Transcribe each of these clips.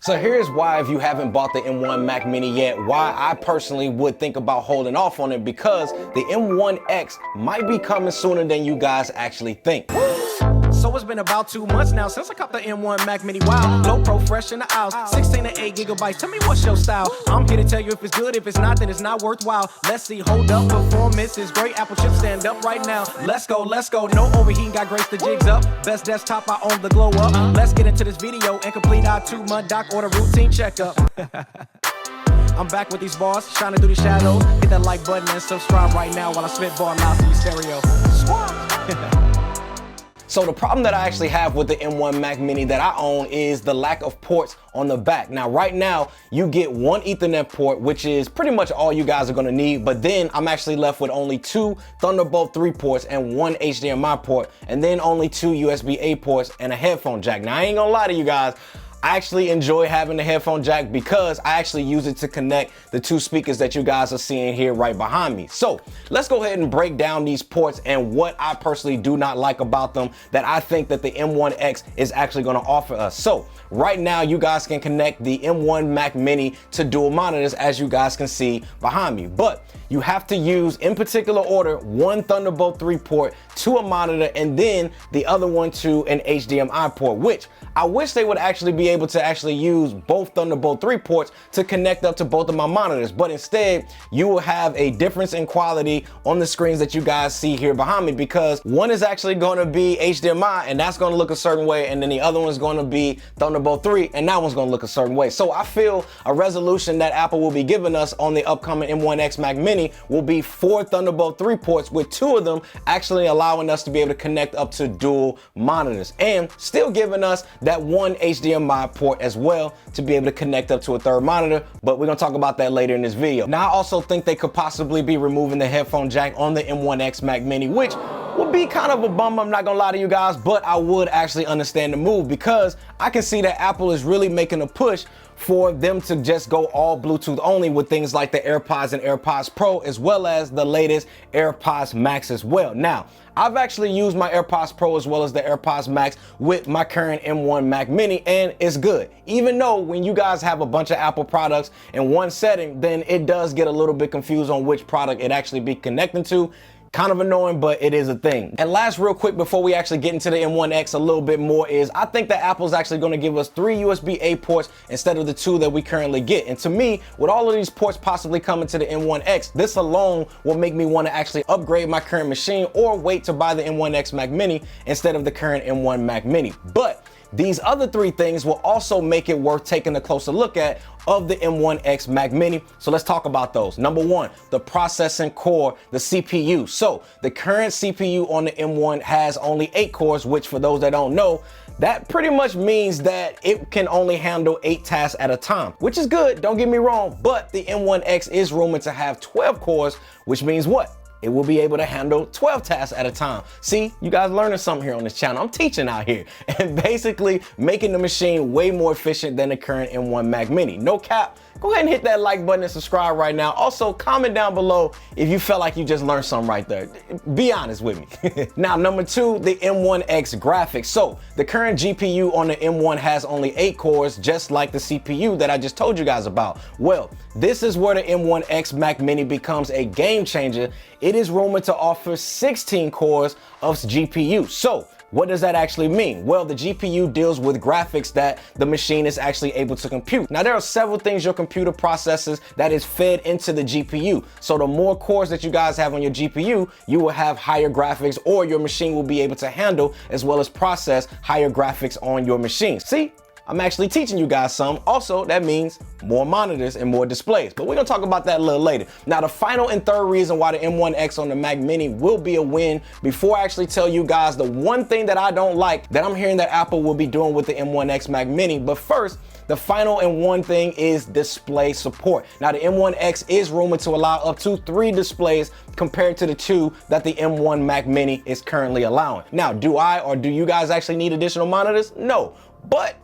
So here's why, if you haven't bought the M1 Mac Mini yet, why I personally would think about holding off on it, because the M1X might be coming sooner than you guys actually think. So it's been about 2 months now since I caught the M1 Mac Mini. Wow, low pro, fresh in the aisles, 16 to 8 gigabytes. Tell me what's your style. I'm here to tell you if it's good. If it's not, then it's not worthwhile. Let's see, hold up, performance is great. Apple chips stand up right now. Let's go, let's go. No overheating, got grace the jigs up. Best desktop, I own the glow up. Let's get into this video and complete our 2-month doc order routine checkup. I'm back with these bars, shining through the shadows. Hit that like button and subscribe right now while I spit bar loud to your stereo. So the problem that I actually have with the M1 Mac Mini that I own is the lack of ports on the back. Now, right now, you get one Ethernet port, which is pretty much all you guys are gonna need, but then I'm actually left with only 2 Thunderbolt 3 ports and 1 HDMI port, and then only 2 USB-A ports and a headphone jack. Now, I ain't gonna lie to you guys, I actually enjoy having the headphone jack because I actually use it to connect the 2 speakers that you guys are seeing here right behind me. So let's go ahead and break down these ports and what I personally do not like about them that I think that the M1X is actually going to offer us. So right now you guys can connect the M1 Mac Mini to dual monitors, as you guys can see behind me, but you have to use, in particular order, 1 Thunderbolt 3 port to a monitor and then the other one to an HDMI port, which I wish they would actually be able to actually use both Thunderbolt 3 ports to connect up to both of my monitors, but instead you will have a difference in quality on the screens that you guys see here behind me, because one is actually going to be HDMI and that's going to look a certain way, and then the other one's going to be Thunderbolt 3 and that one's going to look a certain way. So I feel a resolution that Apple will be giving us on the upcoming M1X Mac Mini will be 4 Thunderbolt 3 ports, with 2 of them actually allowing us to be able to connect up to dual monitors, and still giving us that 1 HDMI port as well to be able to connect up to a 3rd monitor, but we're gonna talk about that later in this video. Now, I also think they could possibly be removing the headphone jack on the M1X Mac Mini, which would be kind of a bummer, I'm not gonna lie to you guys, but I would actually understand the move, because I can see that Apple is really making a push for them to just go all Bluetooth only with things like the AirPods and AirPods Pro, as well as the latest AirPods Max as well. Now, I've actually used my AirPods Pro as well as the AirPods Max with my current M1 Mac Mini, and it's good. Even though when you guys have a bunch of Apple products in one setting, then it does get a little bit confused on which product it actually be connecting to. Kind of annoying, but it is a thing. And last, real quick, before we actually get into the M1X a little bit more, is I think that Apple's actually going to give us 3 USB-A ports instead of the 2 that we currently get. And to me, with all of these ports possibly coming to the M1X, this alone will make me want to actually upgrade my current machine or wait to buy the M1X Mac Mini instead of the current M1 Mac Mini. But these other 3 things will also make it worth taking a closer look at of the M1X Mac Mini. So let's talk about those. Number 1, the processing core, the CPU. So the current CPU on the M1 has only 8 cores, which for those that don't know, that pretty much means that it can only handle 8 tasks at a time, which is good, don't get me wrong, but the M1X is rumored to have 12 cores, which means what? It will be able to handle 12 tasks at a time. See, you guys learning something here on this channel. I'm teaching out here and basically making the machine way more efficient than the current M1 Mac Mini. No cap. Go ahead and hit that like button and subscribe right now. Also, comment down below if you felt like you just learned something right there. Be honest with me. Now, number 2, the M1X Graphics. So the current GPU on the M1 has only 8 cores, just like the CPU that I just told you guys about. Well, this is where the M1X Mac Mini becomes a game changer. It is rumored to offer 16 cores of GPU. So what does that actually mean? Well, the GPU deals with graphics that the machine is actually able to compute. Now, there are several things your computer processes that is fed into the GPU. So the more cores that you guys have on your GPU, you will have higher graphics, or your machine will be able to handle as well as process higher graphics on your machine. See? I'm actually teaching you guys some. Also, that means more monitors and more displays, but we're gonna talk about that a little later. Now, the final and 3rd reason why the M1X on the Mac Mini will be a win, before I actually tell you guys the one thing that I don't like that I'm hearing that Apple will be doing with the M1X Mac Mini, but first, the final and one thing is display support. Now, the M1X is rumored to allow up to 3 displays compared to the 2 that the M1 Mac Mini is currently allowing. Now, do I or do you guys actually need additional monitors? No, but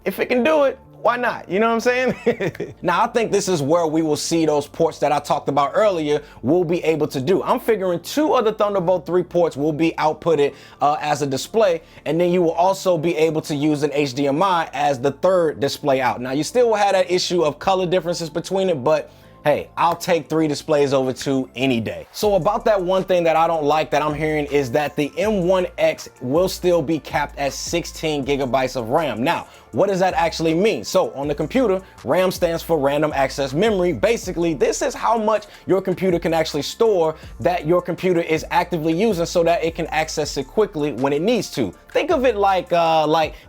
if it can do it, Why not? You know what I'm saying? Now, I think this is where we will see those ports that I talked about earlier will be able to do. I'm figuring 2 of the Thunderbolt 3 ports will be outputted as a display, and then you will also be able to use an HDMI as the 3rd display out. Now, you still will have that issue of color differences between it, but hey, I'll take 3 displays over 2 any day. So about that one thing that I don't like that I'm hearing is that the M1X will still be capped at 16 gigabytes of RAM. Now, what does that actually mean? So on the computer, RAM stands for random access memory. Basically, this is how much your computer can actually store that your computer is actively using so that it can access it quickly when it needs to. Think of it like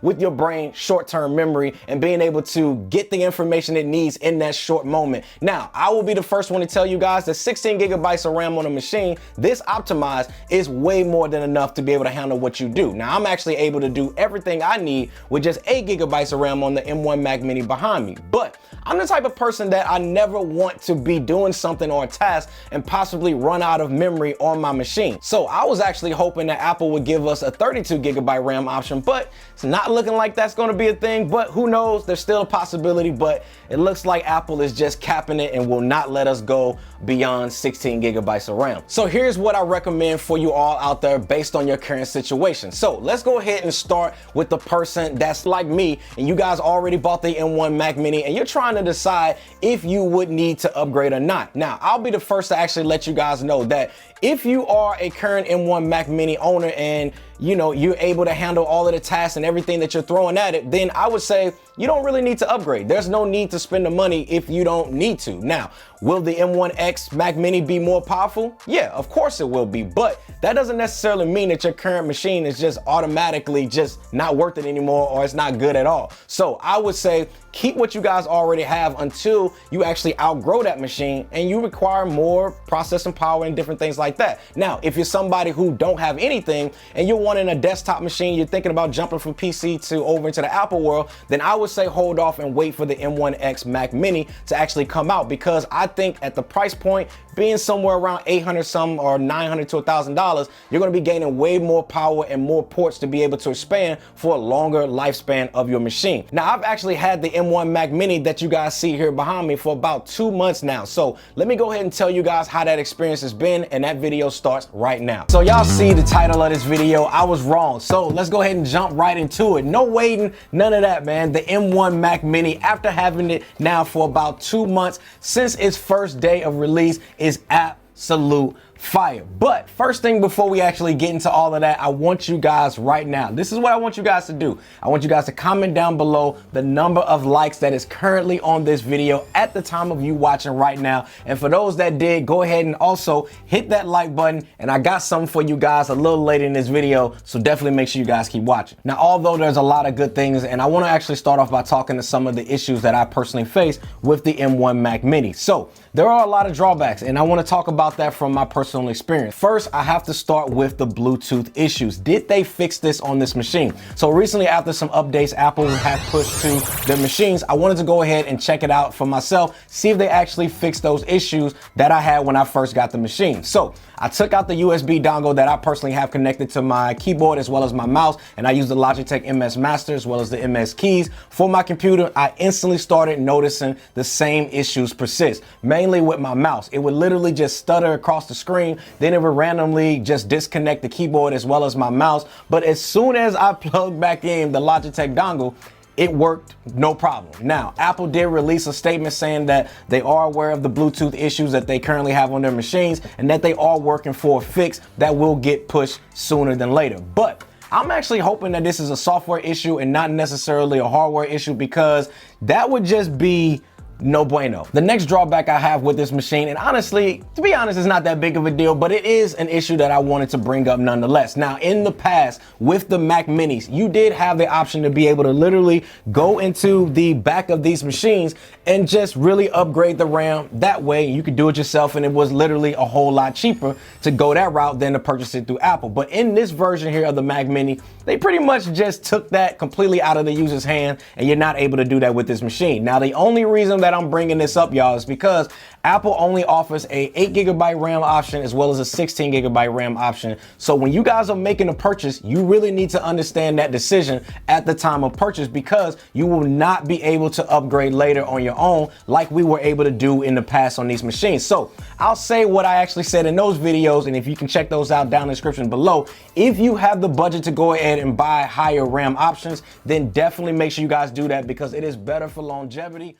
with your brain, short-term memory, and being able to get the information it needs in that short moment. Now, I will be the first one to tell you guys that 16 gigabytes of RAM on a machine, this optimized, is way more than enough to be able to handle what you do. Now, I'm actually able to do everything I need with just 8 gigabytes of RAM on the M1 Mac Mini behind me. But I'm the type of person that I never want to be doing something or a task and possibly run out of memory on my machine. So I was actually hoping that Apple would give us a 32 gigabyte RAM option, but it's not looking like that's going to be a thing. But who knows? There's still a possibility, but it looks like Apple is just capping it and will not let us go beyond 16 gigabytes of RAM. So here's what I recommend for you all out there based on your current situation. So let's go ahead and start with the person that's like me, and you guys already bought the M1 Mac Mini and you're trying to decide if you would need to upgrade or not. Now, I'll be the first to actually let you guys know that if you are a current M1 Mac Mini owner and you're able to handle all of the tasks and everything that you're throwing at it, then I would say you don't really need to upgrade. There's no need to spend the money if you don't need to. Now, will the M1X Mac Mini be more powerful? Yeah, of course it will be, but that doesn't necessarily mean that your current machine is just automatically just not worth it anymore or it's not good at all. So I would say keep what you guys already have until you actually outgrow that machine and you require more processing power and different things like that. Now, if you're somebody who don't have anything and you're wanting a desktop machine, you're thinking about jumping from PC to over into the Apple world, then I would say hold off and wait for the M1X Mac Mini to actually come out, because I think at the price point being somewhere around 800 some or 900 to $1,000, you're going to be gaining way more power and more ports to be able to expand for a longer lifespan of your machine. Now, I've actually had the M1 Mac Mini that you guys see here behind me for about 2 months now. So let me go ahead and tell you guys how that experience has been, and that video starts right now. So y'all see the title of this video, I was wrong. So let's go ahead and jump right into it. No waiting, none of that, man. The M1 Mac Mini, after having it now for about 2 months since its first day of release, is absolute fire. But first thing, before we actually get into all of that, I want you guys right now, this is what I want you guys to do. I want you guys to comment down below the number of likes that is currently on this video at the time of you watching right now. And for those that did, go ahead and also hit that like button. And I got something for you guys a little later in this video, so definitely make sure you guys keep watching. Now, although there's a lot of good things, and I want to actually start off by talking to some of the issues that I personally face with the M1 Mac Mini. So there are a lot of drawbacks, and I want to talk about that from my personal experience. First, I have to start with the Bluetooth issues. Did they fix this on this machine? So recently, after some updates Apple have pushed to their machines, I wanted to go ahead and check it out for myself, see if they actually fixed those issues that I had when I first got the machine. So I took out the USB dongle that I personally have connected to my keyboard as well as my mouse, and I used the Logitech MS Master as well as the MS keys for my computer. I instantly started noticing the same issues persist, mainly with my mouse. It would literally just stutter across the screen, then it would randomly just disconnect the keyboard as well as my mouse. But as soon as I plugged back in the Logitech dongle, it worked no problem. Now, Apple did release a statement saying that they are aware of the Bluetooth issues that they currently have on their machines and that they are working for a fix that will get pushed sooner than later. But I'm actually hoping that this is a software issue and not necessarily a hardware issue, because that would just be no bueno. The next drawback I have with this machine, and honestly, to be honest, it's not that big of a deal, but it is an issue that I wanted to bring up nonetheless. Now, in the past, with the Mac Minis, you did have the option to be able to literally go into the back of these machines and just really upgrade the RAM. That way, you could do it yourself, and it was literally a whole lot cheaper to go that route than to purchase it through Apple. But in this version here of the Mac Mini, they pretty much just took that completely out of the user's hand, and you're not able to do that with this machine. Now, the only reason that that I'm bringing this up, y'all, is because Apple only offers a 8GB RAM option as well as a 16GB RAM option. So when you guys are making a purchase, you really need to understand that decision at the time of purchase, because you will not be able to upgrade later on your own like we were able to do in the past on these machines. So I'll say what I actually said in those videos, and if you can check those out down in the description below. If you have the budget to go ahead and buy higher RAM options, then definitely make sure you guys do that, because it is better for longevity.